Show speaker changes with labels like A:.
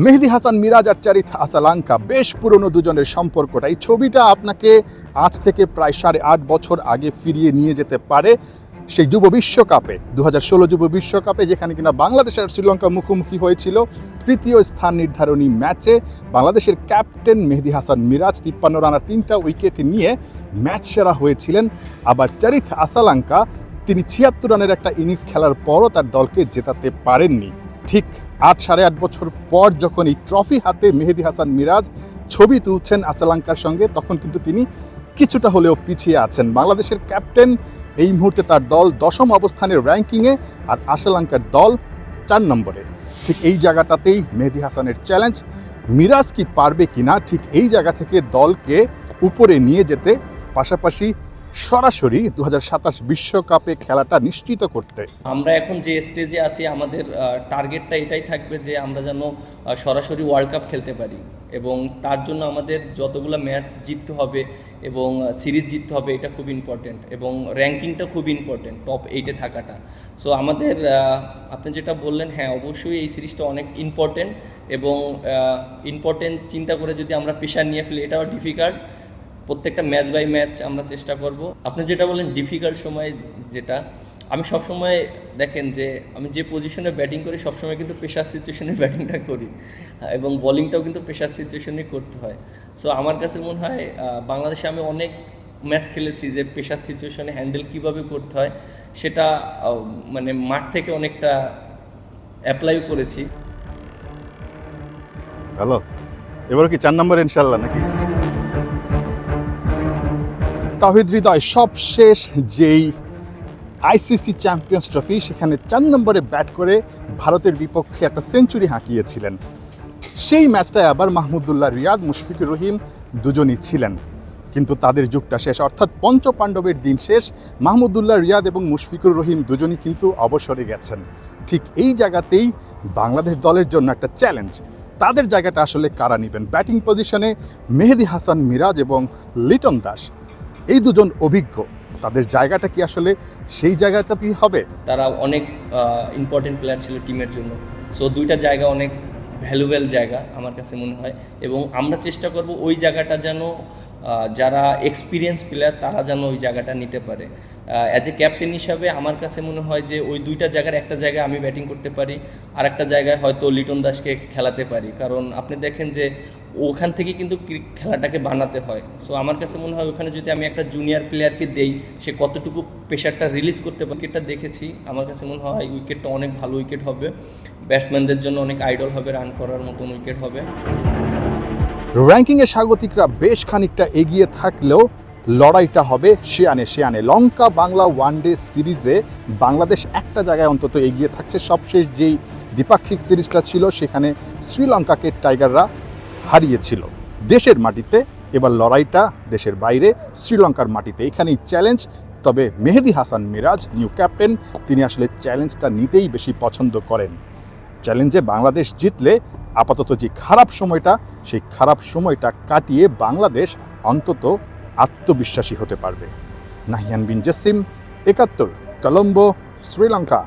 A: মেহেদী হাসান মিরাজ আর চারিথ আসালাঙ্কা বেশ পুরনো দুজনের সম্পর্কটা। এই ছবিটা আপনাকে আজ থেকে প্রায় 8.5 বছর আগে ফিরিয়ে নিয়ে যেতে পারে সেই যুব বিশ্বকাপে, 2016 যুব বিশ্বকাপে, যেখানে কিনা বাংলাদেশ আর শ্রীলঙ্কা মুখোমুখি হয়েছিল তৃতীয় স্থান নির্ধারণী ম্যাচে। বাংলাদেশের ক্যাপ্টেন মেহেদী হাসান মিরাজ 53 রানা 3টা উইকেট নিয়ে ম্যাচ সেরা হয়েছিলেন। আবার চারিথ আসালাঙ্কা তিনি 76 রানের একটা ইনিংস খেলার পরও তার দলকে জেতাতে পারেননি। ঠিক 8.5 বছর পর যখন এই ট্রফি হাতে মেহেদী হাসান মিরাজ ছবি তুলছেন আসালাঙ্কার সঙ্গে, তখন কিন্তু তিনি কিছুটা হলেও পিছিয়ে আছেন। বাংলাদেশের ক্যাপ্টেন এই মুহূর্তে তার দল 10ম অবস্থানের র্যাঙ্কিংয়ে, আর আসালাঙ্কার দল 4 নম্বরে। ঠিক এই জায়গাটাতেই মেহেদী হাসানের চ্যালেঞ্জ, মিরাজ কি পারবে কিনা ঠিক এই জায়গা থেকে দলকে উপরে নিয়ে যেতে, পাশাপাশি সরাসরি 2027 বিশ্বকাপে খেলাটা নিশ্চিত করতে।
B: আমরা এখন যে স্টেজে আছি, আমাদের টার্গেটটা এটাই থাকবে যে আমরা যেন সরাসরি ওয়ার্ল্ড কাপ খেলতে পারি, এবং তার জন্য আমাদের যতগুলো ম্যাচ জিততে হবে এবং সিরিজ জিততে হবে, এটা খুব ইম্পর্টেন্ট, এবং র্যাঙ্কিংটা খুব ইম্পর্টেন্ট, টপ 8-এ থাকাটা। সো আমাদের আপনি যেটা বললেন, হ্যাঁ অবশ্যই এই সিরিজটা অনেক ইম্পর্টেন্ট, এবং ইম্পর্টেন্ট চিন্তা করে যদি আমরা প্রেশার নিয়ে ফেলি এটাও ডিফিকাল্ট। প্রত্যেকটা ম্যাচ বাই ম্যাচ আমরা চেষ্টা করব। আপনি যেটা বলেন ডিফিকাল্ট সময়, যেটা আমি সবসময় দেখেন যে আমি যে পজিশনে ব্যাটিং করি সবসময় কিন্তু প্রেশার সিচুয়েশনে ব্যাটিংটা করি, এবং বোলিংটাও কিন্তু প্রেশার সিচুয়েশনে করতে হয়। সো আমার কাছে মনে হয় বাংলাদেশে আমি অনেক ম্যাচ খেলেছি যে প্রেশার সিচুয়েশনে হ্যান্ডেল কীভাবে করতে হয় সেটা মানে মাঠ থেকে অনেকটা অ্যাপ্লাই করেছি।
A: হ্যালো, এবার কি 4 নম্বর ইনশাল্লাহ নাকি? তাওহিদ হৃদয় সবশেষ যেই আইসিসি চ্যাম্পিয়ন্স ট্রফি, সেখানে 4 নম্বরে ব্যাট করে ভারতের বিপক্ষে একটা সেঞ্চুরি হাঁকিয়েছিলেন। সেই ম্যাচটায় আবার মাহমুদুল্লাহ রিয়াদ, মুশফিকুর রহিম দুজনই ছিলেন, কিন্তু তাদের যুগটা শেষ, অর্থাৎ পঞ্চপাণ্ডবের দিন শেষ। মাহমুদুল্লাহ রিয়াদ এবং মুশফিকুর রহিম দুজনই কিন্তু অবসরে গেছেন। ঠিক এই জায়গাতেই বাংলাদেশ দলের জন্য একটা চ্যালেঞ্জ, তাদের জায়গাটা আসলে কারা নেবেন। ব্যাটিং পজিশনে মেহেদী হাসান মিরাজ এবং লিটন দাস, এই দুজন অভিজ্ঞ, তাদের জায়গাটা কি আসলে সেই জায়গাটাতেই হবে?
B: তারা অনেক ইম্পর্টেন্ট প্লেয়ার ছিল টিমের জন্য। সো দুইটা জায়গা অনেক ভ্যালুয়েবল জায়গা আমার কাছে মনে হয়, এবং আমরা চেষ্টা করব ওই জায়গাটা যেন যারা এক্সপিরিয়েন্স প্লেয়ার তারা যেন ওই জায়গাটা নিতে পারে। অ্যাজ এ ক্যাপ্টেন হিসাবে আমার কাছে মনে হয় যে ওই দুইটা জায়গার একটা জায়গায় আমি ব্যাটিং করতে পারি, আর একটা জায়গায় হয়তো লিটন দাসকে খেলাতে পারি, কারণ আপনি দেখেন যে ওখান থেকে কিন্তু খেলাটাকে বানাতে হয়। সো আমার কাছে মনে হয় ওখানে যদি আমি একটা জুনিয়র প্লেয়ারকে দেই, সে কতটুকু প্রেশারটা রিলিজ করতে পারে। উইকেটটা দেখেছি, আমার কাছে মনে হয় উইকেটটা অনেক ভালো উইকেট হবে, ব্যাটসম্যানদের জন্য অনেক আইডল হবে, রান করার মতন উইকেট হবে।
A: র্যাঙ্কিংয়ে স্বাগতিকরা বেশ খানিকটা এগিয়ে থাকলেও লড়াইটা হবে শেয়ানে শেয়ানে। লঙ্কা বাংলা ওয়ানডে সিরিজে বাংলাদেশ একটা জায়গায় অন্তত এগিয়ে থাকছে। সবশেষ যেই দ্বিপাক্ষিক সিরিজটা ছিল সেখানে শ্রীলঙ্কাকে টাইগাররা হারিয়েছিল দেশের মাটিতে। এবার লড়াইটা দেশের বাইরে, শ্রীলঙ্কার মাটিতে। এখানেই চ্যালেঞ্জ। তবে মেহেদী হাসান মিরাজ, নিউ ক্যাপ্টেন, তিনি আসলে চ্যালেঞ্জটা নিতেই বেশি পছন্দ করেন। চ্যালেঞ্জে বাংলাদেশ জিতলে আপাতত যে খারাপ সময়টা, সেই খারাপ সময়টা কাটিয়ে বাংলাদেশ অন্তত আত্মবিশ্বাসী হতে পারবে। নাহিয়ান বিন জসিম, 71, কলম্বো, শ্রীলঙ্কা।